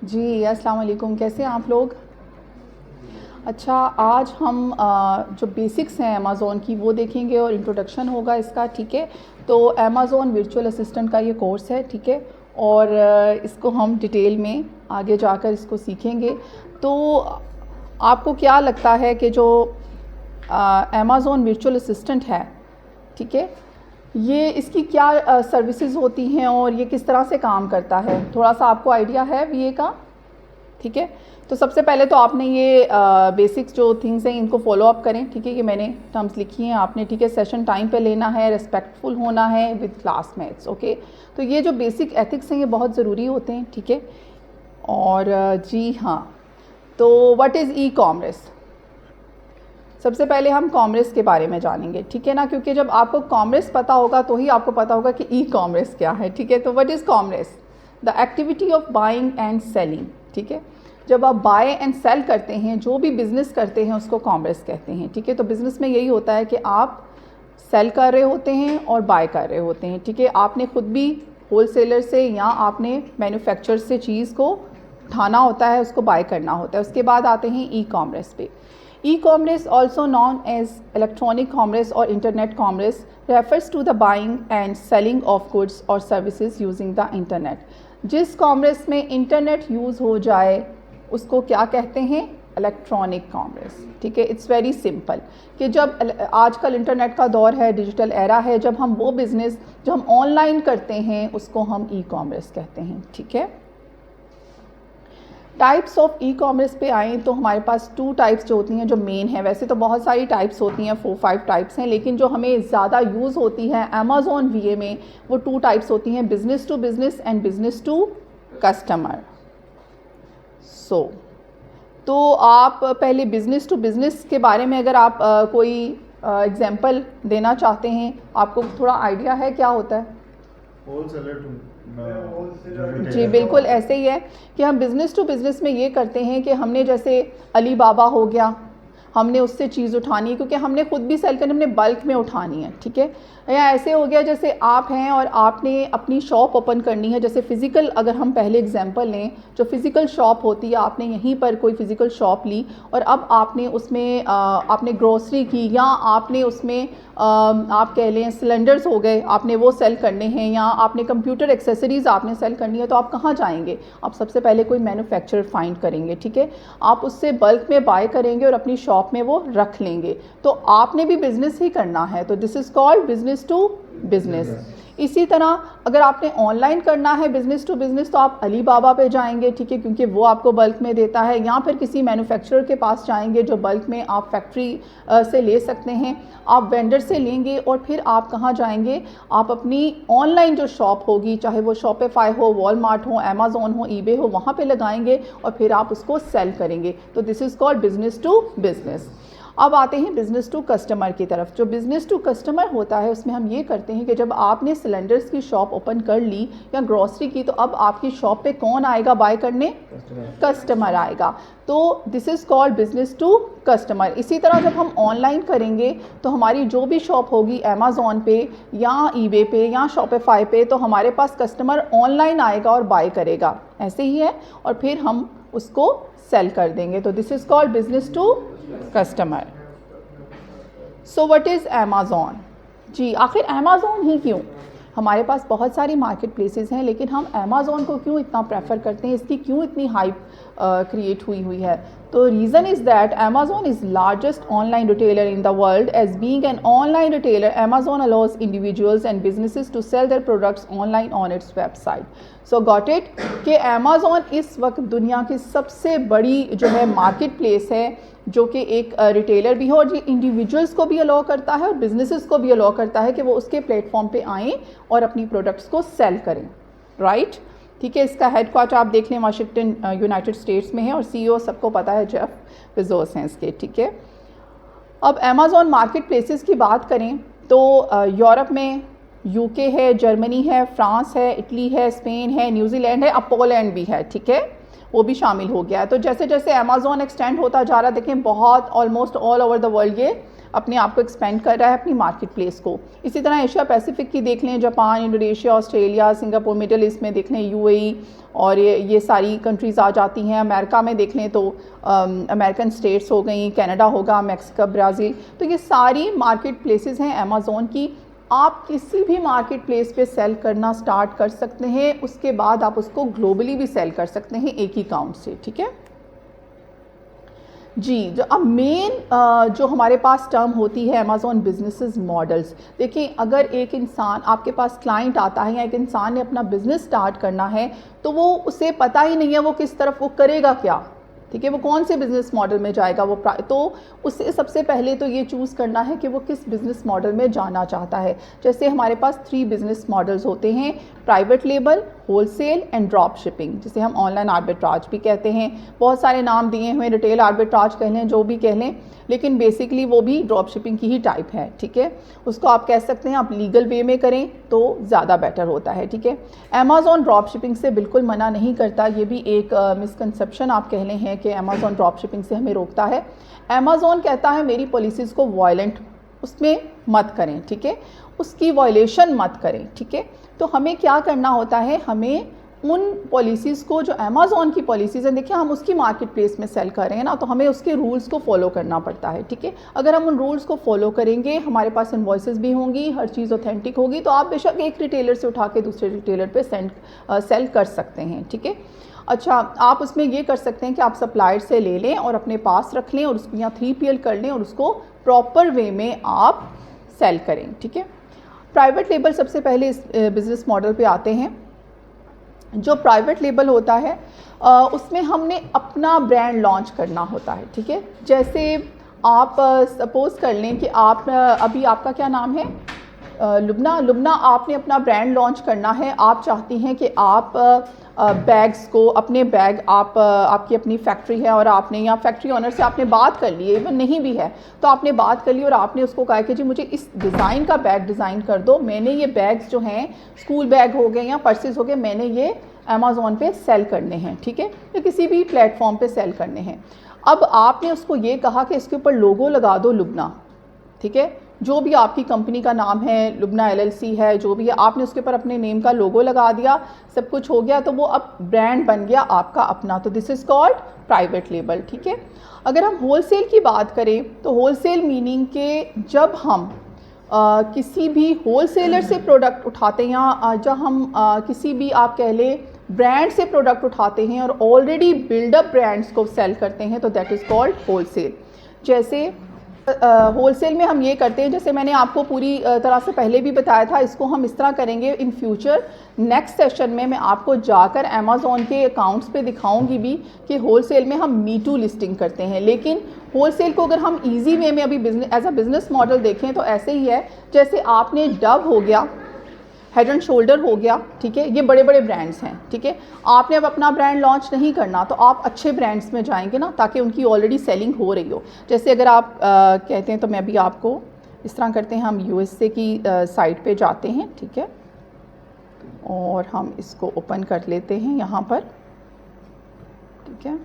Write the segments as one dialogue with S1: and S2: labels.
S1: जी, अस्सलाम वालेकुम। कैसे हैं आप लोग? अच्छा, आज हम जो बेसिक्स हैं अमेज़ॉन की वो देखेंगे और इंट्रोडक्शन होगा इसका, ठीक है। तो अमेज़ॉन वर्चुअल असिस्टेंट का ये कोर्स है, ठीक है। और इसको हम डिटेल में आगे जाकर इसको सीखेंगे। तो आपको क्या लगता है कि जो अमेज़ॉन वर्चुअल असिस्टेंट है, ठीक है, ये इसकी क्या सर्विसेज होती हैं और ये किस तरह से काम करता है? थोड़ा सा आपको आइडिया है वीए का? ठीक है। तो सबसे पहले तो आपने ये बेसिक्स जो थिंग्स हैं इनको फॉलो अप करें, ठीक है। कि मैंने टर्म्स लिखी हैं आपने, ठीक है। सेशन टाइम पे लेना है, रिस्पेक्टफुल होना है विद क्लासमेट्स, ओके। तो ये जो बेसिक एथिक्स हैं ये बहुत ज़रूरी होते हैं, ठीक है। और जी हाँ, तो व्हाट इज़ ई कॉमर्स? सबसे पहले हम कॉमर्स के बारे में जानेंगे, ठीक है ना, क्योंकि जब आपको कॉमर्स पता होगा तो ही आपको पता होगा कि ई कॉमर्स क्या है, ठीक है। तो what is commerce? The activity of buying and selling, ठीक है। जब आप बाय एंड सेल करते हैं, जो भी बिज़नेस करते हैं उसको कॉमर्स कहते हैं, ठीक है। तो बिज़नेस में यही होता है कि आप सेल कर रहे होते हैं और बाय कर रहे होते हैं, ठीक है। आपने खुद भी होलसेलर से या आपने मैन्युफैक्चरर से चीज़ को उठाना होता है, उसको बाय करना होता है। उसके बाद आते हैं ई कॉमर्स पे। E-commerce, also known as electronic commerce or internet commerce, refers to the buying and selling of goods or services using the internet. जिस कॉमर्स में इंटरनेट यूज़ हो जाए उसको क्या कहते हैं? इलेक्ट्रॉनिक कॉमर्स, ठीक है। इट्स वेरी सिंपल कि जब आजकल इंटरनेट का दौर है, डिजिटल एरा है, जब हम वो बिज़नेस जो हम ऑनलाइन करते हैं उसको हम ई कॉमर्स कहते हैं, ठीक है। टाइप्स ऑफ ई कॉमर्स पे आएँ तो हमारे पास 2 टाइप्स जो होती हैं जो मेन है। वैसे तो बहुत सारी टाइप्स होती हैं, 4-5 टाइप्स हैं, लेकिन जो हमें ज़्यादा यूज़ होती है अमेज़ॉन वीए में वो 2 टाइप्स होती हैं, business to business and business to customer. तो आप पहले बिज़नेस टू बिज़नेस के बारे में अगर आप कोई एग्जांपल देना चाहते हैं, आपको थोड़ा आइडिया है क्या होता है?
S2: होलसेलर टू
S1: जी बिल्कुल ऐसे ही है कि हम बिज़नेस टू बिज़नेस में ये करते हैं कि हमने जैसे अली बाबा हो गया, हमने उससे चीज़ उठानी है क्योंकि हमने खुद भी सेल करनी, हमने बल्क में उठानी है, ठीक है। या ऐसे हो गया जैसे आप हैं और आपने अपनी शॉप ओपन करनी है, जैसे फ़िज़िकल अगर हम पहले एग्जांपल लें, जो फ़िज़िकल शॉप होती है, आपने यहीं पर कोई फ़िज़िकल शॉप ली और अब आपने उसमें आपने ग्रोसरी की या आपने उसमें आप कह लें सिलेंडर्स हो गए, आपने वो सेल करने हैं या आपने कंप्यूटर एक्सेसरीज़ आपने सेल करनी है, तो आप कहाँ जाएंगे? आप सबसे पहले कोई मैन्युफैक्चरर फाइंड करेंगे, ठीक है। आप उससे बल्क में बाय करेंगे और अपनी शॉप में वो रख लेंगे। तो आपने भी बिज़नेस ही करना है, तो this is called business to business. इसी तरह अगर आपने ऑनलाइन करना है बिज़नेस टू बिज़नेस तो आप अली बाबा पे जाएंगे, ठीक है, क्योंकि वो आपको बल्क में देता है, या फिर किसी मैन्युफैक्चरर के पास जाएंगे जो बल्क में आप फैक्ट्री से ले सकते हैं, आप वेंडर से लेंगे और फिर आप कहाँ जाएंगे? आप अपनी ऑनलाइन जो शॉप होगी, चाहे वो शॉपिफाई हो, वॉलमार्ट हो, अमेज़ॉन हो, ईबे हो, वहाँ पे लगाएंगे और फिर आप उसको सेल करेंगे। तो this is called business to business. अब आते हैं बिज़नेस टू कस्टमर की तरफ। जो बिज़नेस टू कस्टमर होता है उसमें हम ये करते हैं कि जब आपने सिलेंडर्स की शॉप ओपन कर ली या ग्रॉसरी की, तो अब आपकी शॉप पे कौन आएगा बाय करने? कस्टमर आएगा। तो this is called business to customer. इसी तरह जब हम ऑनलाइन करेंगे तो हमारी जो भी शॉप होगी अमेज़ॉन पे या ईबे पे या शॉपिफाई पे, तो हमारे पास कस्टमर ऑनलाइन आएगा और बाय करेगा, ऐसे ही है, और फिर हम उसको सेल कर देंगे। तो this is called business to customer. So what is Amazon? जी आखिर अमेज़ॉन ही क्यों? हमारे पास बहुत सारी मार्केट प्लेसेस हैं, लेकिन हम अमेज़ॉन को क्यों इतना प्रेफर करते हैं, इसकी क्यों इतनी हाइप क्रिएट हुई है? तो reason is that Amazon is largest online retailer in the world. As being an online retailer, Amazon allows individuals and businesses to sell their products online on its website. So got it कि Amazon इस वक्त दुनिया की सबसे बड़ी जो है market place है, जो कि एक रिटेलर भी है और ये इंडिविजुअल्स को भी अलाउ करता है और बिजनेसेस को भी अलाउ करता है कि वो उसके प्लेटफॉर्म पे आएँ और अपनी प्रोडक्ट्स को सेल करें, राइट, ठीक है। इसका हेडक्वार्टर आप देख लें वाशिंगटन यूनाइटेड स्टेट्स में है और सीईओ सबको पता है जेफ बेजोस हैं इसके, ठीक है। अब अमेज़ॉन मार्केट प्लेसेस की बात करें तो यूरोप में यूके है, जर्मनी है, फ्रांस है, इटली है, स्पेन है, न्यूजीलैंड है, अब पोलैंड भी है, ठीक है, वो भी शामिल हो गया है। तो जैसे जैसे अमेज़ॉन एक्सटेंड होता जा रहा है, देखें बहुत almost all over the world ये अपने आप को एक्सपेंड कर रहा है अपनी मार्केट प्लेस को। इसी तरह एशिया पैसिफिक की देख लें, Japan, Indonesia, Australia, Singapore, middle east में देख लें यूएई और ये सारी कंट्रीज़ आ जाती हैं। अमेरिका में देख लें तो अमेरिकन स्टेट्स हो गई, कनाडा होगा, मैक्सिको, ब्राज़ील, तो ये सारी मार्केट प्लेसेस हैं अमेज़ॉन की। आप किसी भी मार्केट प्लेस पे सेल करना स्टार्ट कर सकते हैं, उसके बाद आप उसको ग्लोबली भी सेल कर सकते हैं एक ही अकाउंट से, ठीक है जी। जो अब मेन जो हमारे पास टर्म होती है अमेज़ॉन बिजनेसेस मॉडल्स। देखिए, अगर एक इंसान आपके पास क्लाइंट आता है या एक इंसान ने अपना बिज़नेस स्टार्ट करना है तो वो उसे पता ही नहीं है वो किस तरफ वो करेगा क्या, ठीक है, वो कौन से बिज़नेस मॉडल में जाएगा वो, तो उससे सबसे पहले तो ये चूज़ करना है कि वो किस बिज़नेस मॉडल में जाना चाहता है। जैसे हमारे पास 3 बिज़नेस मॉडल्स होते हैं, private label, wholesale and drop shipping, जिसे हम ऑनलाइन आर्बिट्राज भी कहते हैं। बहुत सारे नाम दिए हुए, रिटेल आर्बिट्राज कह लें, जो भी कह लें, लेकिन बेसिकली वो भी ड्रॉप शिपिंग की ही टाइप है, ठीक है। उसको आप कह सकते हैं, आप लीगल वे में करें तो ज़्यादा बेटर होता है, ठीक है। अमेज़ॉन ड्रॉप शिपिंग से बिल्कुल मना नहीं करता, ये भी एक मिसकंसेप्शन आप कह लें है कि अमेज़ॉन ड्रॉप शिपिंग से हमें रोकता है। अमेज़ॉन कहता है मेरी पॉलिसीज़ को वायलेंट उसमें मत करें, ठीक है, उसकी वायलेशन मत करें, ठीक है। तो हमें क्या करना होता है, हमें उन पॉलिसीज़ को जो अमेज़ॉन की पॉलिसीज़ हैं, देखिए हम उसकी मार्केट प्लेस में सेल कर रहे हैं ना, तो हमें उसके रूल्स को फॉलो करना पड़ता है, ठीक है। अगर हम उन रूल्स को फॉलो करेंगे, हमारे पास इनवॉइसेस भी होंगी, हर चीज़ ऑथेंटिक होगी, तो आप बेशक एक रिटेलर से उठा के दूसरे रिटेलर पे सेल कर सकते हैं, ठीक है। अच्छा, आप उसमें ये कर सकते हैं कि आप सप्लायर से ले लें और अपने पास रख लें और उसको यहाँ 3PL कर लें और उसको प्रॉपर वे में आप सेल करें, ठीक है। प्राइवेट लेबल सबसे पहले इस बिज़नेस मॉडल पे आते हैं। जो प्राइवेट लेबल होता है उसमें हमने अपना ब्रांड लॉन्च करना होता है, ठीक है। जैसे आप सपोज़ कर लें कि आप अभी आपका क्या नाम है, लुबना, आपने अपना ब्रांड लॉन्च करना है। आप चाहती हैं कि आप बैग्स को, अपने बैग आप आपकी अपनी फैक्ट्री है और आपने यहाँ फैक्ट्री ओनर से आपने बात कर ली है, इवन नहीं भी है तो आपने बात कर ली और आपने उसको कहा कि जी मुझे इस डिज़ाइन का बैग डिज़ाइन कर दो, मैंने ये बैग्स जो हैं, स्कूल बैग हो गए या पर्सेस हो गए, मैंने ये अमेज़ॉन पे सेल करने हैं, ठीक है, या किसी भी प्लेटफॉर्म पे सेल करने हैं। अब आपने उसको ये कहा कि इसके ऊपर लोगो लगा दो लुबना, ठीक है, जो भी आपकी कंपनी का नाम है, लुबना LLC है, जो भी है, आपने उसके ऊपर अपने नेम का लोगो लगा दिया, सब कुछ हो गया, तो वो अब ब्रांड बन गया आपका अपना, तो this is called private label, ठीक है। अगर हम होलसेल की बात करें तो होलसेल मीनिंग के जब हम किसी भी होलसेलर से प्रोडक्ट उठाते हैं या जब हम किसी भी आप कह लें ब्रांड से प्रोडक्ट उठाते हैं और ऑलरेडी बिल्डअप ब्रांड्स को सेल करते हैं, तो दैट इज़ कॉल्ड होलसेल। जैसे होलसेल में हम ये करते हैं, जैसे मैंने आपको पूरी तरह से पहले भी बताया था, इसको हम इस तरह करेंगे इन फ्यूचर। नेक्स्ट सेशन में मैं आपको जाकर अमेज़ॉन के अकाउंट्स पे दिखाऊंगी भी कि होलसेल में हम मीटू लिस्टिंग करते हैं, लेकिन होलसेल को अगर हम इजी वे में अभी business as a business model देखें तो ऐसे ही है, जैसे आपने डव हो गया, हेड एंड शोल्डर हो गया, ठीक है, ये बड़े बड़े ब्रांड्स हैं, ठीक है। आपने अब अपना ब्रांड लॉन्च नहीं करना तो आप अच्छे ब्रांड्स में जाएंगे ना, ताकि उनकी ऑलरेडी सेलिंग हो रही हो। जैसे अगर आप कहते हैं तो मैं भी आपको इस तरह करते हैं, हम USA की साइट पे जाते हैं, ठीक है, और हम इसको ओपन कर लेते हैं यहाँ पर, ठीक है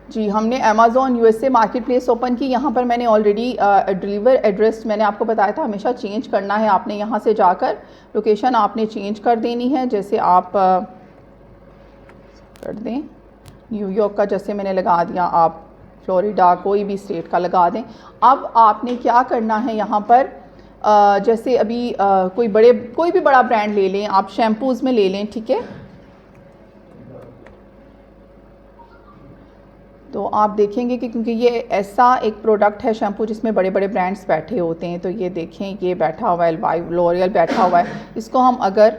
S1: जी। हमने Amazon USA market place open की, यहाँ पर मैंने ऑलरेडी डिलीवर एड्रेस मैंने आपको बताया था हमेशा चेंज करना है आपने, यहाँ से जाकर लोकेशन आपने चेंज कर देनी है। जैसे आप कर दें न्यूयॉर्क का, जैसे मैंने लगा दिया, आप फ्लोरिडा कोई भी स्टेट का लगा दें। अब आपने क्या करना है यहाँ पर, जैसे अभी कोई भी बड़ा ब्रांड ले लें, आप शैम्पूज़ में ले लें, ठीक है, तो आप देखेंगे कि क्योंकि ये ऐसा एक प्रोडक्ट है शैम्पू जिसमें बड़े बड़े ब्रांड्स बैठे होते हैं, तो ये देखें ये बैठा हुआ है, लॉरियल बैठा हुआ है। इसको हम अगर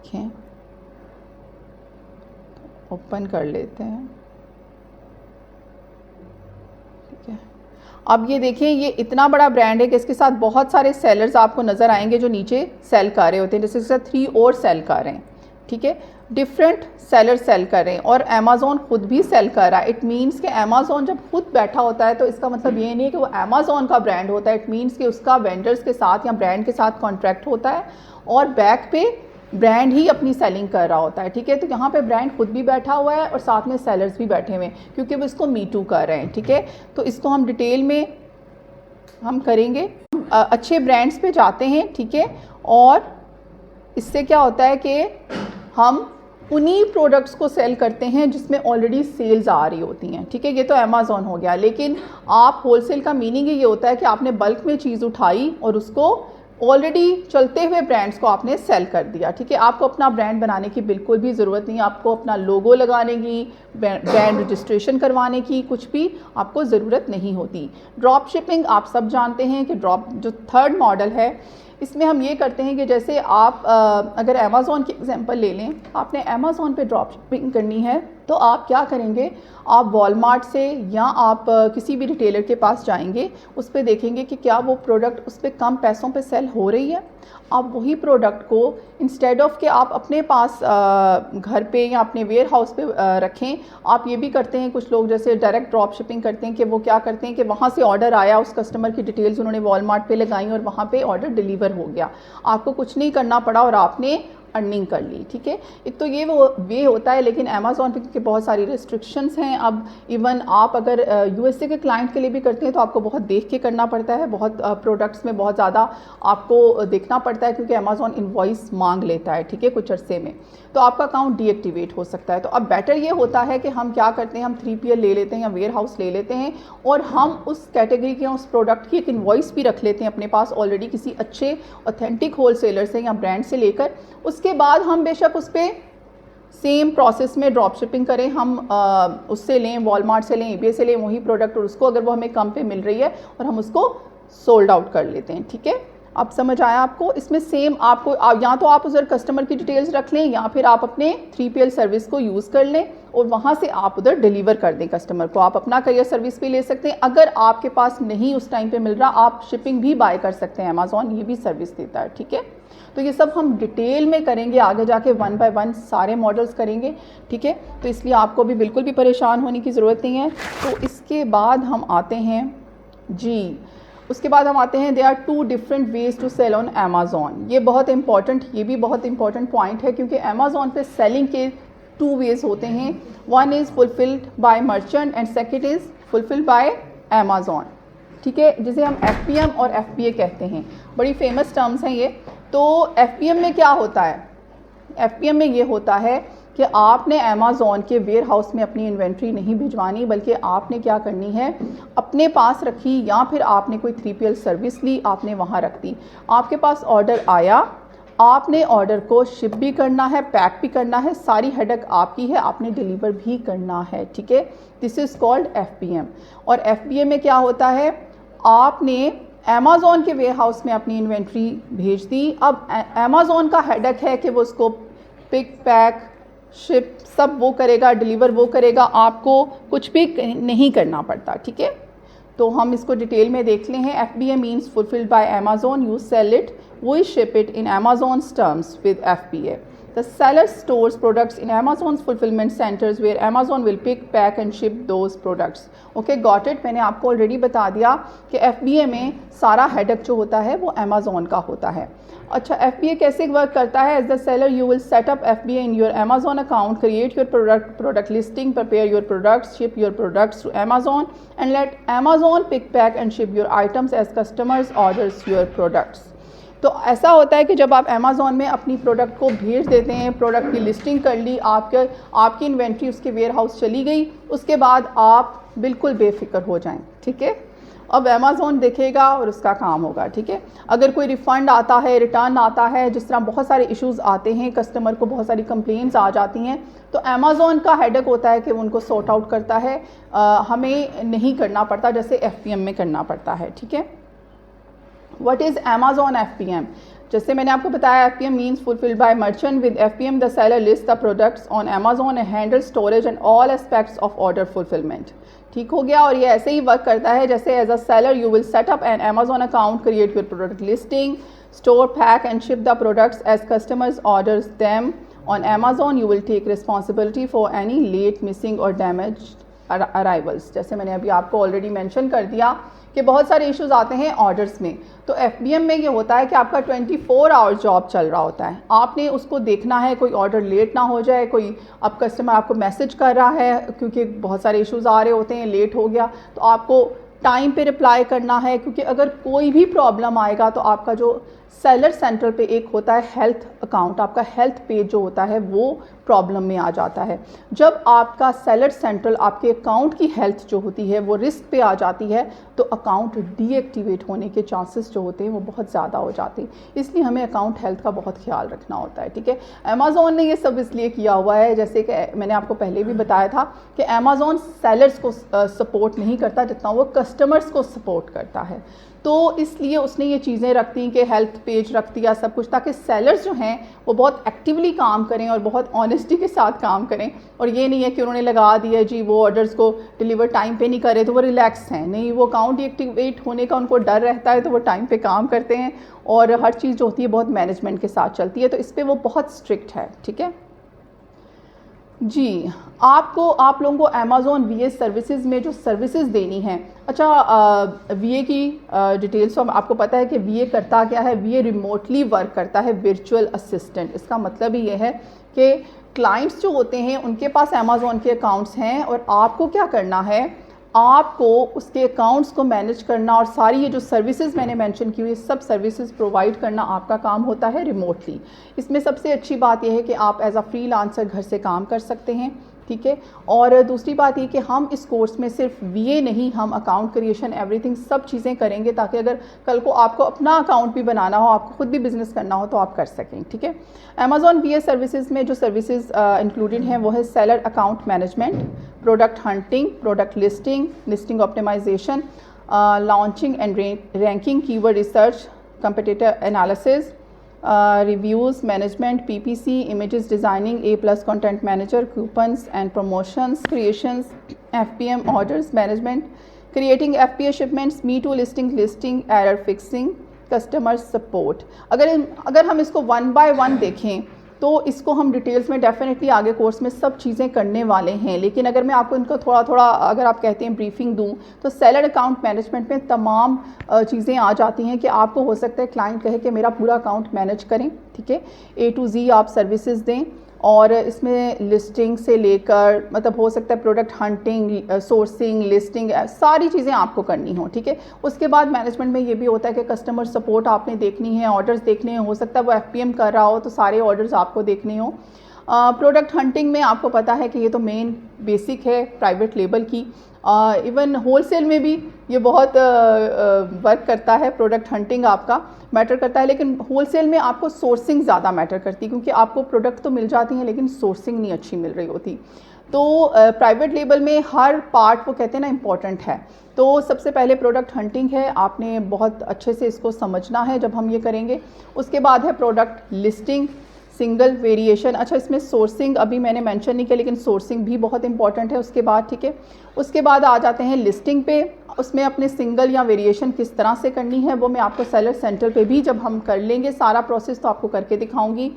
S1: देखें ओपन कर लेते हैं, ठीक है। अब ये देखें ये इतना बड़ा ब्रांड है कि इसके साथ बहुत सारे सेलर्स आपको नज़र आएंगे जो नीचे सेल कर रहे होते हैं, जैसे इसके साथ 3 और सेल कर रहे हैं, ठीक है, डिफरेंट सेलर सेल कर रहे हैं और अमेज़ॉन खुद भी सेल कर रहा है। इट मीन्स कि अमेज़ॉन जब खुद बैठा होता है तो इसका मतलब ये नहीं है कि वो अमेज़ॉन का ब्रांड होता है, इट मीन्स कि उसका वेंडर्स के साथ या ब्रांड के साथ कॉन्ट्रैक्ट होता है और बैक पे ब्रांड ही अपनी सेलिंग कर रहा होता है, ठीक है। तो यहाँ पे ब्रांड खुद भी बैठा हुआ है और साथ में सेलर्स भी बैठे हुए हैं, क्योंकि वो इसको मी टू कर रहे हैं, ठीक है। तो इसको हम डिटेल में हम करेंगे। अच्छे ब्रांड्स पे जाते हैं, ठीक है, और इससे क्या होता है कि हम उन्हीं प्रोडक्ट्स को सेल करते हैं जिसमें ऑलरेडी सेल्स आ रही होती हैं, ठीक है। ये तो अमेज़ॉन हो गया, लेकिन आप होलसेल का मीनिंग ये होता है कि आपने बल्क में चीज़ उठाई और उसको ऑलरेडी चलते हुए ब्रांड्स को आपने सेल कर दिया, ठीक है। आपको अपना ब्रांड बनाने की बिल्कुल भी ज़रूरत नहीं है, आपको अपना लोगो लगाने की, ब्रांड रजिस्ट्रेशन करवाने की कुछ भी आपको ज़रूरत नहीं होती। ड्रॉप शिपिंग आप सब जानते हैं कि ड्रॉप जो थर्ड मॉडल है, इसमें हम ये करते हैं कि जैसे आप अगर अमेज़ॉन की एग्जांपल ले लें, आपने अमेज़ॉन पे ड्रॉप शिपिंग करनी है, तो आप क्या करेंगे, आप वॉलमार्ट से या आप किसी भी रिटेलर के पास जाएंगे, उस पर देखेंगे कि क्या वो प्रोडक्ट उस पर कम पैसों पे सेल हो रही है। आप वही प्रोडक्ट को इंस्टेड ऑफ कि आप अपने पास घर पे या अपने वेयर हाउस पे रखें, आप ये भी करते हैं, कुछ लोग जैसे डायरेक्ट ड्रॉप शिपिंग करते हैं कि वो क्या करते हैं कि वहाँ से ऑर्डर आया, उस कस्टमर की डिटेल्स उन्होंने वॉलमार्ट पे लगाई और वहाँ पे ऑर्डर डिलीवर हो गया, आपको कुछ नहीं करना पड़ा और आपने अर्निंग कर ली, ठीक है। एक तो ये वो वे होता है, लेकिन अमेज़ॉन पे क्योंकि बहुत सारी रिस्ट्रिक्शंस हैं, अब इवन आप अगर यूएसए के क्लाइंट के लिए भी करते हैं तो आपको बहुत देख के करना पड़ता है, बहुत प्रोडक्ट्स में बहुत ज़्यादा आपको देखना पड़ता है, क्योंकि अमेज़ॉन इनवॉइस मांग लेता है, ठीक है, कुछ अर्से में, तो आपका अकाउंट डीएक्टिवेट हो सकता है। तो अब बेटर ये होता है कि हम क्या करते हैं, हम 3PL ले लेते हैं या वेयर हाउस ले लेते हैं और हम उस कैटेगरी के उस प्रोडक्ट की एक इनवॉइस भी रख लेते हैं अपने पास ऑलरेडी किसी अच्छे ऑथेंटिक होलसेलर से या ब्रांड से लेकर। उसके बाद हम बेशक उस पर सेम प्रोसेस में ड्रॉप शिपिंग करें, हम उससे लें, वॉलमार्ट से लें, ईबे से लें वही प्रोडक्ट, और उसको अगर वो हमें कम पे मिल रही है और हम उसको सोल्ड आउट कर लेते हैं, ठीक है। अब समझ आया आपको? इसमें सेम आपको या तो आप उधर कस्टमर की डिटेल्स रख लें या फिर आप अपने 3PL सर्विस को यूज़ कर लें और वहाँ से आप उधर डिलीवर कर दें कस्टमर को। आप अपना करियर सर्विस भी ले सकते हैं, अगर आपके पास नहीं उस टाइम पे मिल रहा, आप शिपिंग भी बाय कर सकते हैं, अमेज़ॉन ये भी सर्विस देता है, ठीक है। तो ये सब हम डिटेल में करेंगे आगे जाके, 1 बाय 1 सारे मॉडल्स करेंगे, ठीक है। तो इसलिए आपको भी बिल्कुल भी परेशान होने की ज़रूरत नहीं है। तो इसके बाद हम आते हैं जी, उसके बाद हम आते हैं, they are 2 different ways to sell on Amazon. ये बहुत इंपॉर्टेंट, ये भी बहुत इंपॉर्टेंट पॉइंट है, क्योंकि अमेज़ॉन पे सेलिंग के 2 वेज होते हैं। One is fulfilled by merchant and second is fulfilled by Amazon, ठीक है, जिसे हम FBM और FBA कहते हैं। बड़ी फेमस टर्म्स हैं ये। तो FBM में क्या होता है, FBM में ये होता है कि आपने अमेज़ॉन के वेयर हाउस में अपनी इन्वेंट्री नहीं भिजवानी, बल्कि आपने क्या करनी है, अपने पास रखी, या फिर आपने कोई 3PL सर्विस ली, आपने वहाँ रख दी। आपके पास ऑर्डर आया, आपने ऑर्डर को शिप भी करना है, पैक भी करना है, सारी हेडक आपकी है, आपने डिलीवर भी करना है, ठीक है। This is called FBM। और FBA में क्या होता है, आपने अमेज़ॉन के वेयर हाउस में अपनी इन्वेंट्री भेज दी, अब अमेज़ॉन का हेडक है कि वो उसको पिक, पैक, शिप सब वो करेगा, डिलीवर वो करेगा, आपको कुछ भी नहीं करना पड़ता, ठीक है। तो हम इसको डिटेल में देख लें हैं। FBA means fulfilled by Amazon, you sell it, we ship it in Amazon's terms with FBA। The seller stores products in Amazon's fulfillment centers where Amazon will pick, pack and ship those products. Okay, got it? मैंने आपको already बता दिया कि FBA में सारा headache जो होता है वो Amazon का होता है। अच्छा, FBA कैसे वर्क करता है? As the seller, you will set up FBA in your Amazon account, create your product listing, prepare your products, ship your products to Amazon, and let Amazon pick, pack and ship your items as customers orders your products. तो ऐसा होता है कि जब आप Amazon में अपनी product को भेज देते हैं, प्रोडक्ट की लिस्टिंग कर ली, आपकी इन्वेंट्री उसके वेयर हाउस चली गई, उसके बाद आप बिल्कुल बेफिक्र हो जाएं, ठीक है। अब अमेज़ॉन देखेगा और उसका काम होगा, ठीक है। अगर कोई रिफ़ंड आता है, रिटर्न आता है, जिस तरह बहुत सारे इश्यूज़ आते हैं, कस्टमर को बहुत सारी कंप्लेंट्स आ जाती हैं, तो अमेज़ॉन का हेडक होता है कि उनको सॉर्ट आउट करता है, हमें नहीं करना पड़ता जैसे FBM में करना पड़ता है, ठीक है। What is Amazon FBM? जैसे मैंने आपको बताया, FBM means fulfilled by merchant. With FBM, the seller lists the products on Amazon and handles storage and all aspects of order fulfillment. ठीक हो गया। और ये ऐसे ही वर्क करता है जैसे as a seller you will set up an Amazon account, create your product listing, store, pack and ship the products as customers orders them on Amazon. You will take responsibility for any late, missing or damaged arrivals. जैसे मैंने अभी आपको already mention कर दिया कि बहुत सारे issues आते हैं ऑर्डर्स में। तो FBM में ये होता है कि आपका 24 आवर जॉब चल रहा होता है, आपने उसको देखना है कोई ऑर्डर लेट ना हो जाए, कोई अब कस्टमर आपको मैसेज कर रहा है क्योंकि बहुत सारे इश्यूज आ रहे होते हैं, लेट हो गया, तो आपको टाइम पे रिप्लाई करना है, क्योंकि अगर कोई भी प्रॉब्लम आएगा तो आपका जो सेलर सेंट्रल पे एक होता है हेल्थ अकाउंट, आपका हेल्थ पेज जो होता है वो प्रॉब्लम में आ जाता है। जब आपका सेलर सेंट्रल आपके अकाउंट की हेल्थ जो होती है वो रिस्क पे आ जाती है तो अकाउंट डीएक्टिवेट होने के चांसेस जो होते हैं वो बहुत ज़्यादा हो जाते हैं, इसलिए हमें अकाउंट हेल्थ का बहुत ख्याल रखना होता है। ठीक है, अमेज़ॉन ने ये सब इसलिए किया हुआ है, जैसे कि मैंने आपको पहले भी बताया था कि अमेज़ॉन सेलर्स को सपोर्ट नहीं करता जितना वो कस्टमर्स को सपोर्ट करता है, तो इसलिए उसने ये चीज़ें रख दी कि हेल्थ पेज रख दिया सब कुछ, ताकि सेलर्स जो हैं वो बहुत एक्टिवली काम करें और बहुत ऑनेस्टी के साथ काम करें। और ये नहीं है कि उन्होंने लगा दिया जी वो ऑर्डर्स को डिलीवर टाइम पे नहीं करे तो वो रिलैक्स हैं, नहीं, वो अकाउंट एक्टिवेट होने का उनको डर रहता है, तो वो टाइम पे काम करते हैं और हर चीज़ जो होती है बहुत मैनेजमेंट के साथ चलती है, तो इस पर वो बहुत स्ट्रिक्ट है। ठीक है जी, आप लोगों को अमेज़ॉन VA सर्विसेज में जो सर्विसेज देनी है, अच्छा VA की डिटेल्स तो आपको पता है कि VA करता क्या है, VA रिमोटली वर्क करता है, वर्चुअल असिस्टेंट। इसका मतलब ही ये है कि क्लाइंट्स जो होते हैं उनके पास अमेज़ॉन के अकाउंट्स हैं और आपको क्या करना है, आपको उसके अकाउंट्स को मैनेज करना और सारी ये जो सर्विसेज मैंने मेंशन की हुई सब सर्विसेज प्रोवाइड करना आपका काम होता है रिमोटली। इसमें सबसे अच्छी बात यह है कि आप एज अ फ्रीलांसर घर से काम कर सकते हैं। ठीक है, और दूसरी बात ये कि हम इस कोर्स में सिर्फ VA नहीं, हम अकाउंट क्रिएशन एवरीथिंग सब चीज़ें करेंगे, ताकि अगर कल को आपको अपना अकाउंट भी बनाना हो, आपको खुद भी बिज़नेस करना हो तो आप कर सकें। ठीक है, अमेज़ॉन VA सर्विसेज में जो सर्विसेज इंक्लूडेड हैं वो है seller account management, product hunting, product listing, listing optimisation, launching and ranking, keyword research, competitor analysis, reviews management, PPC, images designing, A+ content manager, coupons and promotions, creations, FBM orders management, creating FBA shipments, Me Too listing, error fixing, customer support। अगर हम इसको 1 by 1 देखें तो इसको हम details में definitely आगे course में सब चीज़ें करने वाले हैं, लेकिन अगर मैं आपको इनको थोड़ा थोड़ा अगर आप कहते हैं ब्रीफिंग दूं तो सेलर अकाउंट मैनेजमेंट में तमाम चीज़ें आ जाती हैं कि आपको हो सकता है क्लाइंट कहे कि मेरा पूरा अकाउंट मैनेज करें। ठीक है, A to Z आप सर्विसेज दें और इसमें लिस्टिंग से लेकर मतलब हो सकता है प्रोडक्ट हंटिंग, सोर्सिंग, लिस्टिंग, सारी चीज़ें आपको करनी हो। ठीक है, उसके बाद मैनेजमेंट में ये भी होता है कि कस्टमर सपोर्ट आपने देखनी है, ऑर्डर्स देखने हैं, हो सकता है वो FBM कर रहा हो तो सारे ऑर्डर्स आपको देखने हो। प्रोडक्ट हंटिंग में आपको पता है कि ये तो मेन बेसिक है प्राइवेट लेबल की, इवन होलसेल में भी ये बहुत वर्क करता है, प्रोडक्ट हंटिंग आपका मैटर करता है, लेकिन होलसेल में आपको सोर्सिंग ज़्यादा मैटर करती है, क्योंकि आपको प्रोडक्ट तो मिल जाती हैं लेकिन सोर्सिंग नहीं अच्छी मिल रही होती। तो प्राइवेट लेबल में हर पार्ट वो कहते हैं ना इम्पॉर्टेंट है। तो सबसे पहले प्रोडक्ट हंटिंग है, आपने बहुत अच्छे से इसको समझना है जब हम ये करेंगे। उसके बाद है प्रोडक्ट लिस्टिंग, सिंगल वेरिएशन, अच्छा इसमें सोर्सिंग अभी मैंने मेंशन नहीं किया लेकिन सोर्सिंग भी बहुत इंपॉर्टेंट है उसके बाद। ठीक है, उसके बाद आ जाते हैं लिस्टिंग पे, उसमें अपने सिंगल या वेरिएशन किस तरह से करनी है वो मैं आपको सेलर सेंटर पे भी जब हम कर लेंगे सारा प्रोसेस तो आपको करके दिखाऊंगी।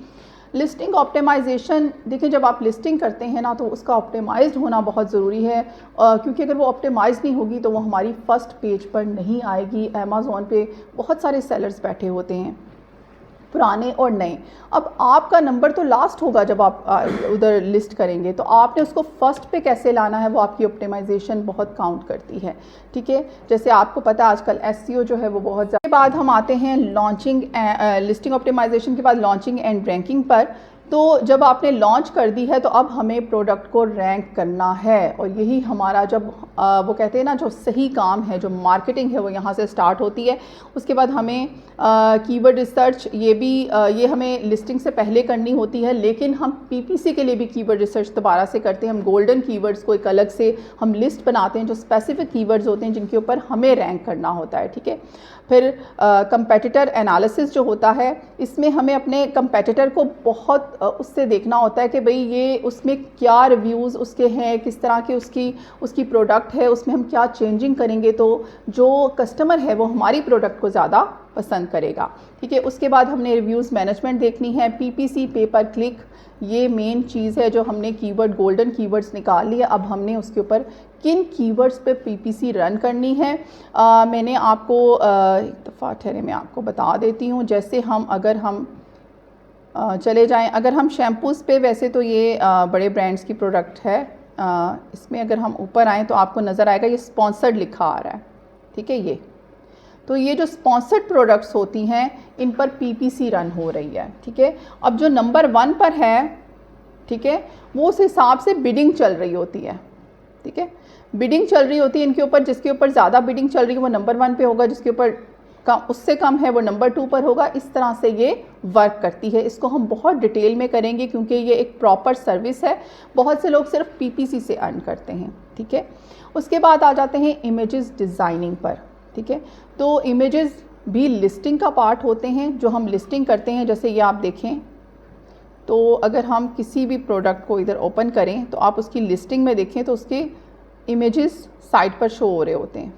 S1: लिस्टिंग ऑप्टिमाइजेशन, देखिए जब आप लिस्टिंग करते हैं ना तो उसका ऑप्टिमाइज्ड होना बहुत ज़रूरी है, क्योंकि अगर वो ऑप्टिमाइज्ड नहीं होगी तो वो हमारी फर्स्ट पेज पर नहीं आएगी। अमेज़ॉन पे बहुत सारे सेलर्स बैठे होते हैं पुराने और नए, अब आपका नंबर तो लास्ट होगा जब आप उधर लिस्ट करेंगे, तो आपने उसको फर्स्ट पे कैसे लाना है वो आपकी ऑप्टिमाइजेशन बहुत काउंट करती है। ठीक है, जैसे आपको पता है आजकल SEO जो है वो बहुत ज़्यादा। बाद हम आते हैं लॉन्चिंग, लिस्टिंग ऑप्टिमाइजेशन के बाद लॉन्चिंग एंड रैंकिंग पर। तो जब आपने लॉन्च कर दी है तो अब हमें प्रोडक्ट को रैंक करना है, और यही हमारा जब वो कहते हैं ना जो सही काम है, जो मार्केटिंग है वो यहाँ से स्टार्ट होती है। उसके बाद हमें कीवर्ड रिसर्च, ये हमें लिस्टिंग से पहले करनी होती है, लेकिन हम PPC के लिए भी कीवर्ड रिसर्च दोबारा से करते हैं। हम गोल्डन कीवर्ड्स को एक अलग से हम लिस्ट बनाते हैं जो स्पेसिफिक कीवर्ड्स होते हैं जिनके ऊपर हमें रैंक करना होता है। ठीक है, फिर कंपेटिटर एनालिसिस जो होता है, इसमें हमें अपने कंपेटिटर को बहुत उससे देखना होता है कि भाई ये उसमें क्या रिव्यूज़ उसके हैं, किस तरह की उसकी प्रोडक्ट है, उसमें हम क्या चेंजिंग करेंगे तो जो कस्टमर है वो हमारी प्रोडक्ट को ज़्यादा पसंद करेगा। ठीक है, उसके बाद हमने रिव्यूज़ मैनेजमेंट देखनी है, पीपीसी पे पर क्लिक, ये मेन चीज़ है जो हमने कीवर्ड गोल्डन कीवर्ड्स निकाल लिए। अब हमने उसके ऊपर किन कीवर्ड्स पे पीपीसी रन करनी है मैंने आपको एक दफ़ा ठहरे मैं आपको बता देती हूँ। जैसे अगर हम चले जाएं, अगर हम शैम्पूज़ पे, वैसे तो ये बड़े ब्रांड्स की प्रोडक्ट है, इसमें अगर हम ऊपर आएँ तो आपको नज़र आएगा ये स्पॉन्सर्ड लिखा आ रहा है। ठीक है, ये तो ये जो स्पॉन्सर्ड प्रोडक्ट्स होती हैं इन पर पीपीसी रन हो रही है। ठीक है, अब जो नंबर 1 पर है, ठीक है, वो उस हिसाब से बिडिंग चल रही होती है। ठीक है, बिडिंग चल रही होती है इनके ऊपर, जिसके ऊपर ज़्यादा बिडिंग चल रही है वो नंबर 1 पे होगा, जिसके ऊपर उससे कम है वो नंबर 2 पर होगा। इस तरह से ये वर्क करती है। इसको हम बहुत डिटेल में करेंगे क्योंकि ये एक प्रॉपर सर्विस है। बहुत से लोग सिर्फ पीपीसी से अर्न करते हैं। ठीक है, उसके बाद आ जाते हैं इमेजेस डिज़ाइनिंग पर। ठीक है, तो इमेजेस भी लिस्टिंग का पार्ट होते हैं जो हम लिस्टिंग करते हैं। जैसे ये आप देखें तो अगर हम किसी भी प्रोडक्ट को इधर ओपन करें तो आप उसकी लिस्टिंग में देखें तो उसके इमेजेस साइड पर शो हो रहे होते हैं।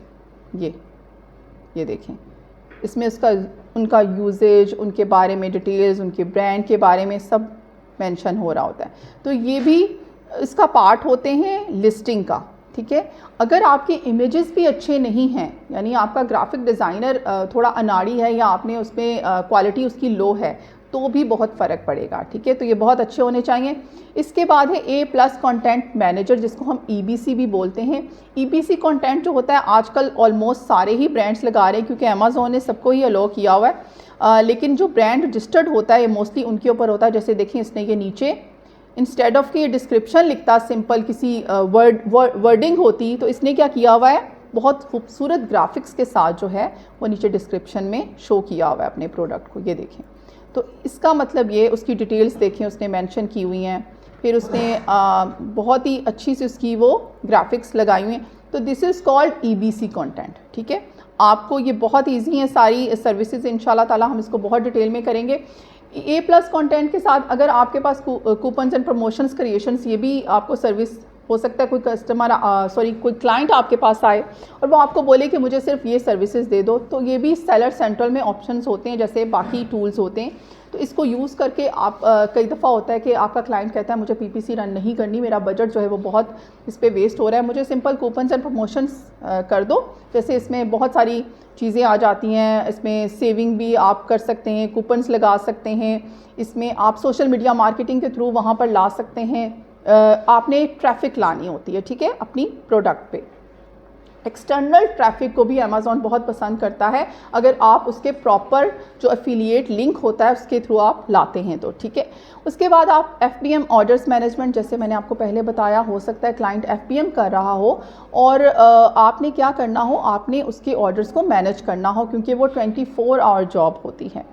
S1: ये देखें, इसमें उनका यूजेज, उनके बारे में डिटेल्स, उनके ब्रांड के बारे में सब मेंशन हो रहा होता है। तो ये भी इसका पार्ट होते हैं लिस्टिंग का। ठीक है, अगर आपके इमेजेस भी अच्छे नहीं हैं, यानी आपका ग्राफिक डिज़ाइनर थोड़ा अनाड़ी है या आपने उसमें क्वालिटी उसकी लो है, तो भी बहुत फ़र्क पड़ेगा। ठीक है, तो ये बहुत अच्छे होने चाहिए। इसके बाद है A+ कंटेंट मैनेजर, जिसको हम EBC भी बोलते हैं। EBC कंटेंट जो होता है आजकल ऑलमोस्ट सारे ही ब्रांड्स लगा रहे हैं क्योंकि अमेज़ॉन ने सबको ही अलो किया हुआ है। लेकिन जो ब्रांड रजिस्टर्ड होता है ये मोस्टली उनके ऊपर होता है। जैसे देखें, इसने ये नीचे इंस्टेड ऑफ कि ये डिस्क्रिप्शन लिखता सिंपल किसी वर्डिंग होती, तो इसने क्या किया हुआ है, बहुत खूबसूरत ग्राफिक्स के साथ जो है वो नीचे डिस्क्रिप्शन में शो किया हुआ है अपने प्रोडक्ट को। ये देखें, तो इसका मतलब ये, उसकी डिटेल्स देखें उसने मेंशन की हुई हैं, फिर उसने बहुत ही अच्छी सी उसकी वो ग्राफिक्स लगाई हुई हैं। तो this is called EBC content. ठीक है, आपको ये बहुत इजी है सारी सर्विसेज, इंशाल्लाह ताला हम इसको बहुत डिटेल में करेंगे। A+ कंटेंट के साथ अगर आपके पास कूपन्स एंड प्रमोशंस क्रिएशंस, ये भी आपको सर्विस हो सकता है। कोई कस्टमर कोई क्लाइंट आपके पास आए और वो आपको बोले कि मुझे सिर्फ ये सर्विसेज दे दो, तो ये भी सेलर सेंट्रल में ऑप्शंस होते हैं जैसे बाकी टूल्स होते हैं। तो इसको यूज़ करके आप कई दफ़ा होता है कि आपका क्लाइंट कहता है मुझे पीपीसी रन नहीं करनी, मेरा बजट जो है वो बहुत इस पर वेस्ट हो रहा है, मुझे सिंपल कूपन्स एंड प्रमोशंस कर दो। जैसे इसमें बहुत सारी चीज़ें आ जाती हैं, इसमें सेविंग भी आप कर सकते हैं, कूपन्स लगा सकते हैं, इसमें आप सोशल मीडिया मार्केटिंग के थ्रू वहाँ पर ला सकते हैं। आपने ट्रैफिक लानी होती है, ठीक है, अपनी प्रोडक्ट पे। एक्सटर्नल ट्रैफिक को भी अमेज़ॉन बहुत पसंद करता है अगर आप उसके प्रॉपर जो एफिलिएट लिंक होता है उसके थ्रू आप लाते हैं तो। ठीक है, उसके बाद आप FBM ऑर्डर्स मैनेजमेंट, जैसे मैंने आपको पहले बताया, हो सकता है क्लाइंट FBM कर रहा हो और आपने क्या करना हो, आपने उसके ऑर्डर्स को मैनेज करना हो क्योंकि वो 24 आवर जॉब होती है।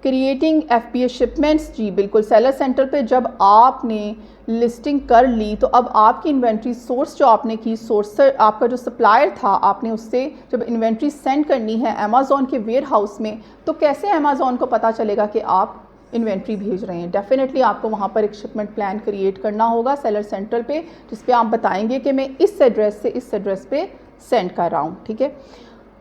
S1: क्रिएटिंग FBA शिपमेंट्स, जी बिल्कुल, सेलर सेंटर पे जब आपने लिस्टिंग कर ली तो अब आपकी इन्वेंट्री सोर्स जो आपने की, सोर्सर आपका जो सप्लायर था, आपने उससे जब इन्वेंट्री सेंड करनी है अमेज़ॉन के वेयर हाउस में, तो कैसे अमेज़ॉन को पता चलेगा कि आप इन्वेंट्री भेज रहे हैं? डेफिनेटली आपको वहाँ पर एक शिपमेंट प्लान क्रिएट करना होगा सेलर सेंट्रल पे, जिस पे आप बताएंगे कि मैं इस एड्रेस से इस एड्रेस पे सेंड कर रहा हूँ। ठीक है,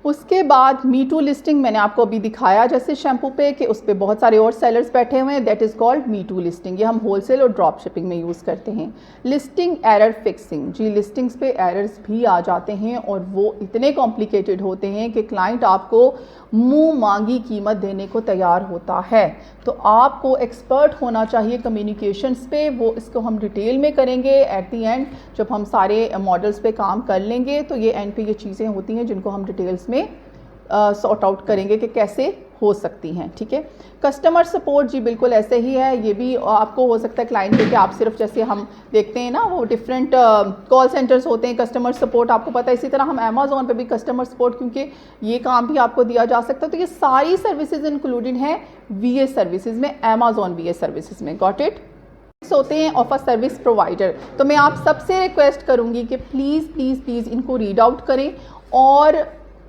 S1: उसके बाद मीटू लिस्टिंग मैंने आपको अभी दिखाया जैसे शैम्पू पे कि उस पर बहुत सारे और सेलर्स बैठे हुए हैं, that is called me too listing. ये हम होलसेल और ड्रॉप शिपिंग में यूज़ करते हैं। लिस्टिंग एरर फिक्सिंग, जी लिस्टिंग्स पे एरर्स भी आ जाते हैं और वो इतने कॉम्प्लिकेटेड होते हैं कि क्लाइंट आपको मुंह मांगी कीमत देने को तैयार होता है। तो आपको एक्सपर्ट होना चाहिए कम्युनिकेशंस पे, वो इसको हम डिटेल में करेंगे एट दी एंड जब हम सारे मॉडल्स पे काम कर लेंगे। तो ये एंड पे ये चीज़ें होती हैं जिनको हम डिटेल्स में सॉर्ट आउट करेंगे कि कैसे हो सकती हैं। ठीक है, कस्टमर सपोर्ट, जी बिल्कुल ऐसे ही है। ये भी आपको हो सकता है क्लाइंट के कि आप सिर्फ, जैसे हम देखते हैं ना वो डिफरेंट कॉल सेंटर्स होते हैं, कस्टमर सपोर्ट आपको पता है, इसी तरह हम अमेज़ॉन पे भी कस्टमर सपोर्ट, क्योंकि ये काम भी आपको दिया जा सकता है। तो ये सारी सर्विसेज इंक्लूडेड हैं VA सर्विसेज में, अमेज़ॉन VA सर्विसेज में। Got it? होते हैं ऑफ अ सर्विस प्रोवाइडर। तो मैं आप सबसे रिक्वेस्ट करूँगी कि प्लीज़ प्लीज़ प्लीज़ इनको रीड आउट करें और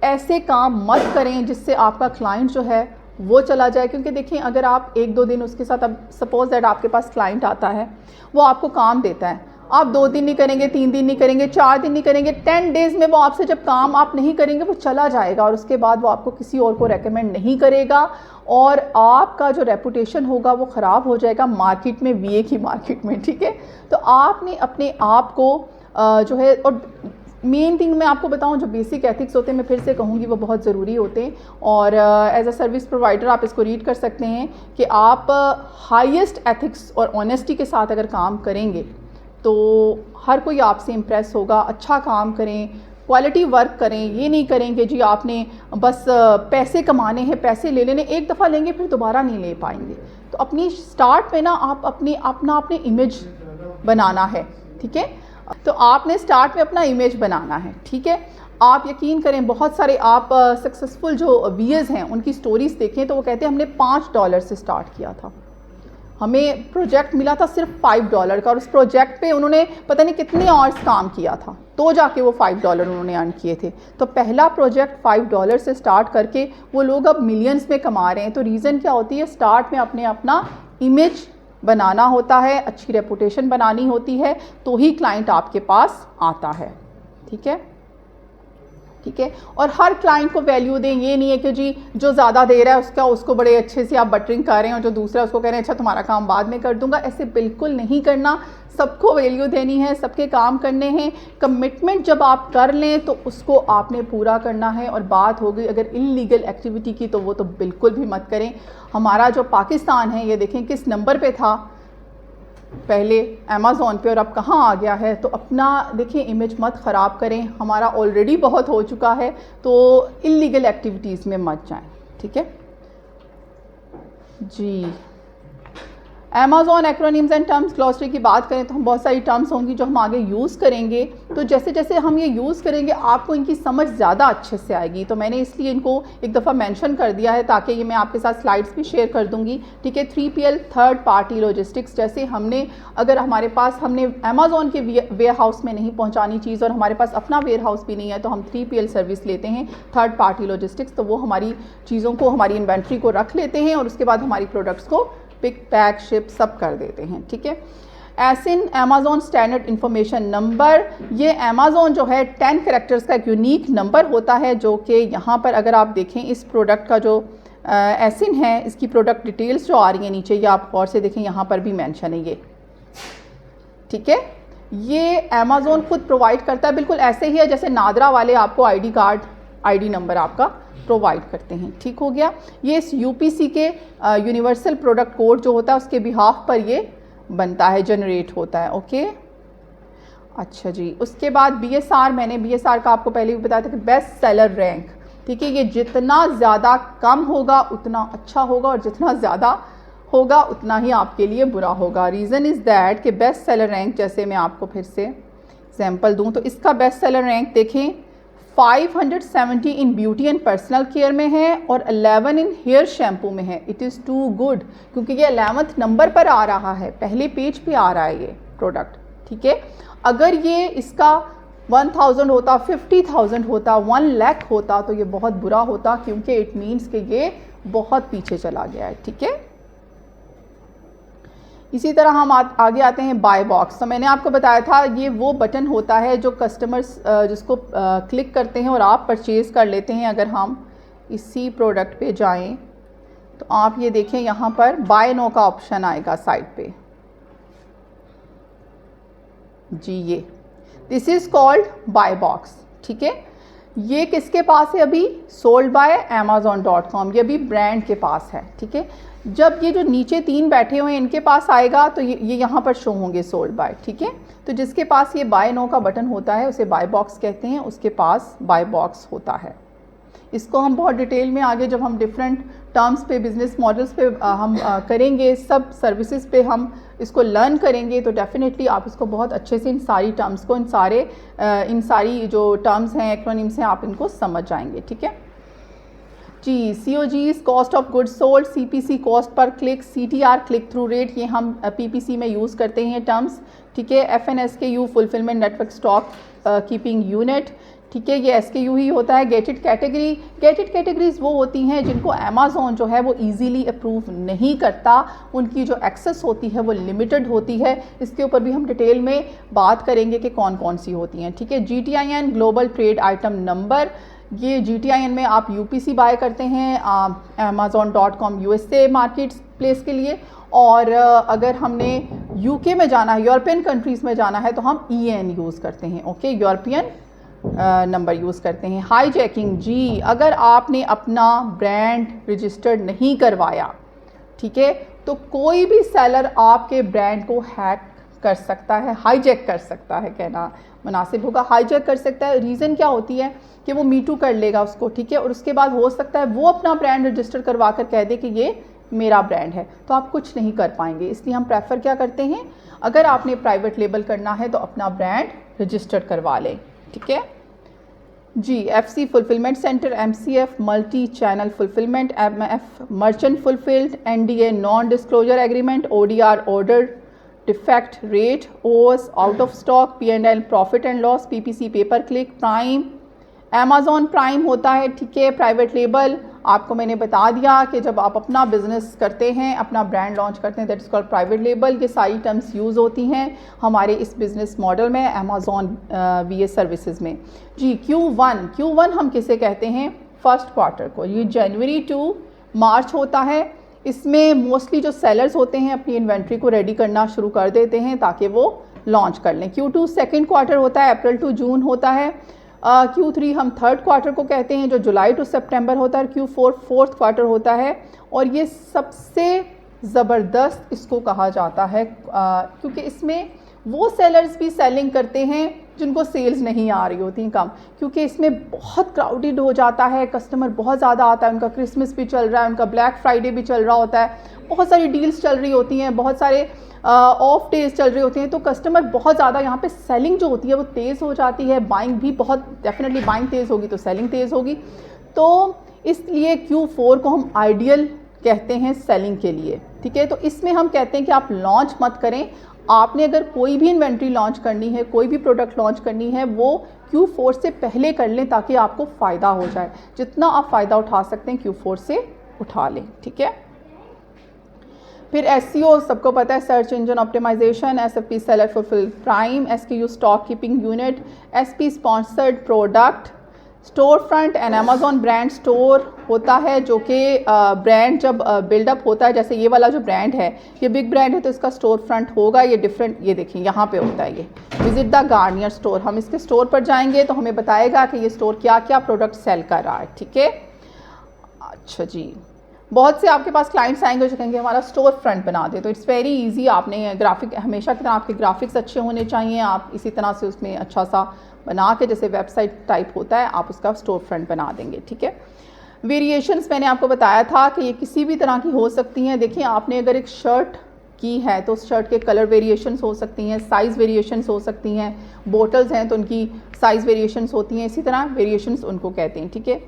S1: ऐसे काम मत करें जिससे आपका क्लाइंट जो है वो चला जाए। क्योंकि देखिए, अगर आप 1-2 दिन उसके साथ, अब सपोज दैट आपके पास क्लाइंट आता है, वो आपको काम देता है, आप 2 दिन नहीं करेंगे, 3 दिन नहीं करेंगे, 4 दिन नहीं करेंगे, 10 डेज़ में वो आपसे जब काम आप नहीं करेंगे वो चला जाएगा और उसके बाद वो आपको किसी और को रेकमेंड नहीं करेगा और आपका जो रेपुटेशन होगा वो ख़राब हो जाएगा मार्केट में, वीए की मार्केट में, ठीक है। तो आपने अपने आप को जो है, और मेन थिंग मैं आपको बताऊं, जो बेसिक एथिक्स होते हैं मैं फिर से कहूँगी वो बहुत ज़रूरी होते हैं और एज अ सर्विस प्रोवाइडर आप इसको रीड कर सकते हैं कि आप हाईएस्ट एथिक्स और ऑनेस्टी के साथ अगर काम करेंगे तो हर कोई आपसे इम्प्रेस होगा। अच्छा काम करें, क्वालिटी वर्क करें, ये नहीं करेंगे जी आपने बस पैसे कमाने हैं, पैसे ले लेने, एक दफ़ा लेंगे फिर दोबारा नहीं ले पाएंगे। तो अपनी स्टार्ट में ना आप अपनी इमेज बनाना है, ठीक है। तो आपने स्टार्ट में अपना इमेज बनाना है, ठीक है। आप यकीन करें, बहुत सारे आप सक्सेसफुल जो वीएस हैं उनकी स्टोरीज़ देखें तो वो कहते हैं हमने $5 से स्टार्ट किया था, हमें प्रोजेक्ट मिला था सिर्फ $5 का और उस प्रोजेक्ट पे उन्होंने पता नहीं कितने आवर्स काम किया था तो जाके वो $5 उन्होंने अर्न किए थे। तो पहला प्रोजेक्ट $5 से स्टार्ट करके वो लोग अब मिलियंस में कमा रहे हैं। तो रीज़न क्या होती है, स्टार्ट में अपना इमेज बनाना होता है, अच्छी रेपुटेशन बनानी होती है, तो ही क्लाइंट आपके पास आता है, ठीक है, ठीक है। और हर क्लाइंट को वैल्यू दें, ये नहीं है कि जी जो ज़्यादा दे रहा है उसको बड़े अच्छे से आप बटरिंग कर रहे हैं और जो दूसरा उसको कह रहे हैं अच्छा तुम्हारा काम बाद में कर दूंगा, ऐसे बिल्कुल नहीं करना। सबको वैल्यू देनी है, सबके काम करने हैं। कमिटमेंट जब आप कर लें तो उसको आपने पूरा करना है। और बात हो गई अगर इलीगल एक्टिविटी की तो वो तो बिल्कुल भी मत करें। हमारा जो पाकिस्तान है ये देखें किस नंबर पे था पहले अमेज़ॉन पे और अब कहाँ आ गया है। तो अपना देखिए इमेज मत ख़राब करें, हमारा ऑलरेडी बहुत हो चुका है, तो इलीगल एक्टिविटीज़ में मत जाएं, ठीक है जी। Amazon acronyms and terms glossary की बात करें तो हम बहुत सारी टर्म्स होंगी जो हम आगे यूज़ करेंगे। तो जैसे जैसे हम ये यूज़ करेंगे आपको इनकी समझ ज़्यादा अच्छे से आएगी। तो मैंने इसलिए इनको एक दफ़ा मेंशन कर दिया है ताकि ये मैं आपके साथ स्लाइड्स भी शेयर कर दूँगी, ठीक है। 3PL थर्ड पार्टी लॉजिस्टिक्स, जैसे अगर हमारे पास हमने अमेज़ॉन के वेयर हाउस में नहीं पहुँचानी चीज़ और हमारे पास अपना वेयर हाउस भी नहीं है तो हम 3PL सर्विस लेते हैं, थर्ड पार्टी लॉजिस्टिक्स। तो वो हमारी चीज़ों को, हमारी इन्वेंट्री को रख लेते हैं और उसके बाद हमारी प्रोडक्ट्स को पिक पैक शिप सब कर देते हैं, ठीक है। एसिन अमेज़ॉन स्टैंडर्ड इंफॉर्मेशन नंबर, ये अमेज़ॉन जो है 10 कैरेक्टर्स का एक यूनिक नंबर होता है जो कि यहाँ पर अगर आप देखें इस प्रोडक्ट का जो एसिन है, इसकी प्रोडक्ट डिटेल्स जो आ रही हैं नीचे, ये आप गौर से देखें यहाँ पर भी मेंशन है ये, ठीक है। ये अमेज़ॉन खुद प्रोवाइड करता है, बिल्कुल ऐसे ही है जैसे नादरा वाले आपको आईडी कार्ड, आईडी नंबर आपका प्रोवाइड करते हैं, ठीक हो गया। ये इस यूपीसी के यूनिवर्सल प्रोडक्ट कोड जो होता है उसके बिहाफ पर ये बनता है, जनरेट होता है, ओके। अच्छा जी, उसके बाद बीएसआर, मैंने बीएसआर का आपको पहले भी बताया था कि बेस्ट सेलर रैंक, ठीक है। ये जितना ज़्यादा कम होगा उतना अच्छा होगा और जितना ज़्यादा होगा उतना ही आपके लिए बुरा होगा। रीज़न इज़ दैट कि बेस्ट सेलर रैंक, जैसे मैं आपको फिर से एग्जाम्पल दूँ तो इसका बेस्ट सेलर रैंक देखें 570 इन ब्यूटी एंड पर्सनल केयर में है और 11 इन हेयर शैम्पू में है। इट इज़ टू गुड, क्योंकि ये 11th नंबर पर आ रहा है, पहले पेज पे आ रहा है ये प्रोडक्ट, ठीक है। अगर ये इसका 1000 होता, 50,000 होता, 1 लाख होता तो ये बहुत बुरा होता, क्योंकि इट मीन्स कि ये बहुत पीछे चला गया है, ठीक है। इसी तरह हम आगे आते हैं बाय बॉक्स। तो मैंने आपको बताया था ये वो बटन होता है जो कस्टमर्स जिसको क्लिक करते हैं और आप परचेज़ कर लेते हैं। अगर हम इसी प्रोडक्ट पे जाएं तो आप ये देखें यहाँ पर बाय नो का ऑप्शन आएगा साइड पे जी, ये this is called by box, ठीक है। ये किसके पास है अभी? सोल्ड बाय amazon.com, ये अभी ब्रांड के पास है, ठीक है। जब ये जो नीचे 3 बैठे हुए हैं इनके पास आएगा तो ये यहाँ पर शो होंगे सोल्ड बाय, ठीक है। तो जिसके पास ये बाय नो का बटन होता है उसे बाय बॉक्स कहते हैं, उसके पास बाय बॉक्स होता है। इसको हम बहुत डिटेल में आगे जब हम डिफरेंट टर्म्स पे, बिजनेस मॉडल्स पे हम करेंगे, सब सर्विसेज पे हम इसको लर्न करेंगे तो डेफिनेटली आप इसको बहुत अच्छे से इन सारी टर्म्स को, इन सारी जो टर्म्स हैं, एक्रोनिम्स हैं, आप इनको समझ जाएंगे, ठीक है जी। COGS cost of goods sold, CPC cost per click, CTR click through rate, ये हम PPC में यूज़ करते हैं टर्म्स, ठीक है। FNSKU fulfilment network stock keeping unit, ठीक है, ये SKU ही होता है। गेटेड कैटेगरी, गेटेड कैटेगरीज वो होती हैं जिनको अमेज़ॉन जो है वो इजीली अप्रूव नहीं करता, उनकी जो एक्सेस होती है वो लिमिटेड होती है। इसके ऊपर भी हम डिटेल में बात करेंगे कि कौन कौन सी होती हैं। ठीक है, GTIN global trade item number, ये GTIN में आप UPC बाय करते हैं Amazon.com USA मार्केट प्लेस के लिए, और अगर हमने UK में जाना है, यूरोपियन कंट्रीज़ में जाना है, तो हम EN यूज़ करते हैं। ओके, यूरोपियन नंबर यूज़ करते हैं। हाईजैकिंग, जी अगर आपने अपना ब्रांड रजिस्टर्ड नहीं करवाया, ठीक है, तो कोई भी सेलर आपके ब्रांड को हैक कर सकता है, हाईजैक कर सकता है, कहना मुनासिब होगा, हाईजैक कर सकता है। रीज़न क्या होती है कि वो मीटू कर लेगा उसको, ठीक है, और उसके बाद हो सकता है वो अपना ब्रांड रजिस्टर करवा कर कह दे कि ये मेरा ब्रांड है, तो आप कुछ नहीं कर पाएंगे। इसलिए हम प्रेफर क्या करते हैं, अगर आपने प्राइवेट लेबल करना है तो अपना ब्रांड रजिस्टर्ड करवा लें। ठीक है जी। FC fulfilment centre, MCF multi channel fulfilment, MF merchant fulfilled, NDA non disclosure agreement, ODR order defect rate, OS out of stock, P&L profit and loss, PPC paper click, prime, Amazon prime होता है। ठीक है, private label आपको मैंने बता दिया कि जब आप अपना बिजनेस करते हैं, अपना ब्रांड लॉन्च करते हैं, that is called private label. ये सारी टर्म्स यूज़ होती हैं हमारे इस बिज़नेस मॉडल में, Amazon VA सर्विसेज में। जी, Q1 हम किसे कहते हैं, फर्स्ट क्वार्टर को। ये जनवरी टू मार्च होता है। इसमें मोस्टली जो सेलर्स होते हैं अपनी इन्वेंट्री को रेडी करना शुरू कर देते हैं ताकि वो लॉन्च कर लें। Q2 सेकेंड क्वार्टर होता है, अप्रैल टू जून होता है। Q3 हम थर्ड क्वार्टर को कहते हैं जो जुलाई टू सितंबर होता है। Q4 फोर्थ क्वार्टर होता है, और ये सबसे ज़बरदस्त इसको कहा जाता है क्योंकि इसमें वो सेलर्स भी सेलिंग करते हैं जिनको सेल्स नहीं आ रही होती कम, क्योंकि इसमें बहुत क्राउडेड हो जाता है, कस्टमर बहुत ज़्यादा आता है, उनका क्रिसमस भी चल रहा है, उनका ब्लैक फ्राइडे भी चल रहा होता है, बहुत सारी डील्स चल रही होती हैं, बहुत सारे ऑफ डेज चल रही होती हैं, तो कस्टमर बहुत ज़्यादा यहाँ पे सेलिंग जो होती है वो तेज़ हो जाती है, बाइंग भी बहुत डेफिनेटली बाइंग तेज़ होगी तो सेलिंग तेज़ होगी। तो इसलिए Q4 को हम आइडियल कहते हैं सेलिंग के लिए। ठीक है, तो इसमें हम कहते हैं कि आप लॉन्च मत करें। आपने अगर कोई भी इन्वेंट्री लॉन्च करनी है, कोई भी प्रोडक्ट लॉन्च करनी है, वो Q4 से पहले कर लें ताकि आपको फ़ायदा हो जाए। जितना आप फ़ायदा उठा सकते हैं Q4 से उठा लें। ठीक है, फिर SEO सबको पता है, search engine optimisation, SFP seller fulfil prime, SKU stock keeping unit, SP sponsored product, store front and Amazon brand store होता है, जो कि ब्रांड जब बिल्डअप होता है, जैसे ये वाला जो ब्रांड है ये बिग ब्रांड है तो इसका स्टोर फ्रंट होगा, ये डिफरेंट, ये देखिए यहाँ पे होता है, ये विजिट द गार्नियर स्टोर। हम इसके स्टोर पर जाएंगे तो हमें बताएगा कि ये स्टोर क्या क्या प्रोडक्ट सेल कर रहा है। ठीक है, अच्छा जी, बहुत से आपके पास क्लाइंट्स आएंगे जो कहेंगे हमारा स्टोर फ्रंट बना दे, तो इट्स वेरी इजी। आपने ग्राफिक, हमेशा की तरह आपके ग्राफिक्स अच्छे होने चाहिए, आप इसी तरह से उसमें अच्छा सा बना के, जैसे वेबसाइट टाइप होता है, आप उसका स्टोर फ्रंट बना देंगे। ठीक है, वेरिएशंस मैंने आपको बताया था कि ये किसी भी तरह की हो सकती हैं। देखिए, आपने अगर एक शर्ट की है तो उस शर्ट के कलर वेरिएशंस हो सकती हैं, साइज़ वेरिएशंस हो सकती हैं, बोटल्स हैं तो उनकी साइज़ वेरिएशंस होती हैं, इसी तरह वेरिएशंस उनको कहते हैं। ठीक है,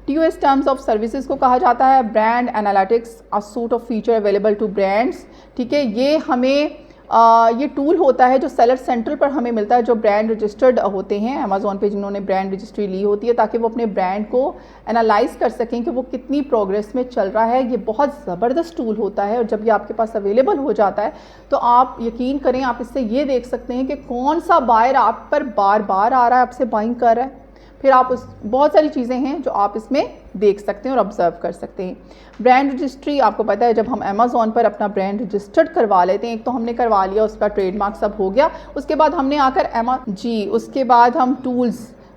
S1: TOS टर्म्स ऑफ सर्विसेज को कहा जाता है, brand analytics, a suite of feature available to brands. ठीक है, ये हमें ये टूल होता है जो सेलर सेंट्रल पर हमें मिलता है, जो ब्रांड रजिस्टर्ड होते हैं Amazon पे, जिन्होंने ब्रांड रजिस्ट्री ली होती है, ताकि वो अपने ब्रांड को एनालाइज कर सकें कि वो कितनी प्रोग्रेस में चल रहा है। ये बहुत ज़बरदस्त टूल होता है, और जब ये आपके पास अवेलेबल हो जाता है तो आप यकीन करें, आप इससे ये देख सकते हैं कि कौन सा बायर आप पर बार बार आ रहा है, आपसे बाइंग कर रहा है। फिर आप उस बहुत सारी चीज़ें हैं जो आप इसमें देख सकते हैं और ऑब्जर्व कर सकते हैं। ब्रांड रजिस्ट्री आपको पता है, जब हम Amazon पर अपना ब्रांड रजिस्टर्ड करवा लेते हैं, एक तो हमने करवा लिया, उसका ट्रेडमार्क सब हो गया, उसके बाद हमने आकर उसके बाद हम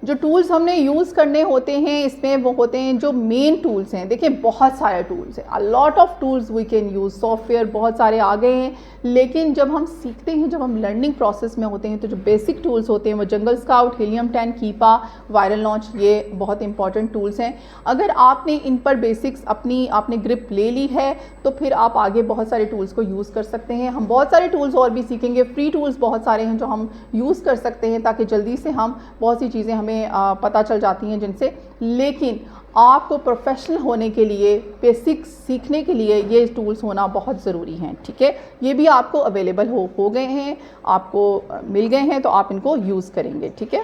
S1: जो टूल्स हमने यूज़ करने होते हैं, इसमें वो होते हैं जो मेन टूल्स हैं। देखिए, बहुत सारे टूल्स हैं, a lot of tools we can use, software बहुत सारे आ गए हैं, लेकिन जब हम सीखते हैं, जब हम लर्निंग प्रोसेस में होते हैं, तो जो बेसिक टूल्स होते हैं वो Jungle Scout, Helium 10, Keepa, viral launch, ये बहुत इंपॉर्टेंट टूल्स हैं। अगर आपने इन पर बेसिक्स आपने ग्रिप ले ली है तो फिर आप आगे बहुत सारे टूल्स को यूज़ कर सकते हैं। हम बहुत सारे टूल्स और भी सीखेंगे, फ्री टूल्स बहुत सारे हैं जो हम यूज़ कर सकते हैं, ताकि जल्दी से हम बहुत सी चीज़ें हमें पता चल जाती हैं जिनसे। लेकिन आपको प्रोफेशनल होने के लिए, बेसिक्स सीखने के लिए ये टूल्स होना बहुत ज़रूरी हैं। ठीक है, ये भी आपको अवेलेबल हो गए हैं, आपको मिल गए हैं, तो आप इनको यूज़ करेंगे। ठीक है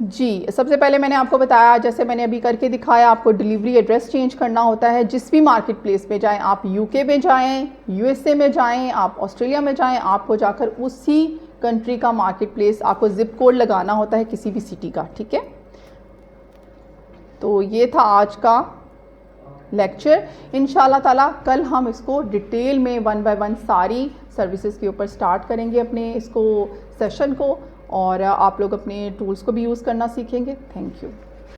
S1: जी, सबसे पहले मैंने आपको बताया, जैसे मैंने अभी करके दिखाया, आपको डिलीवरी एड्रेस चेंज करना होता है। जिस भी मार्केट प्लेस में जाएँ, आप यूके में जाएँ, यूएसए में जाएँ, आप ऑस्ट्रेलिया में जाएँ, आपको जाकर उसी कंट्री का मार्केट प्लेस, आपको ज़िप कोड लगाना होता है किसी भी सिटी का, ठीक है। तो ये था आज का लेक्चर। इंशाल्लाह ताला कल हम इसको डिटेल में 1 बाय 1 सारी सर्विसेज के ऊपर स्टार्ट करेंगे अपने इसको सेशन को, और आप लोग अपने टूल्स को भी यूज़ करना सीखेंगे। Thank you.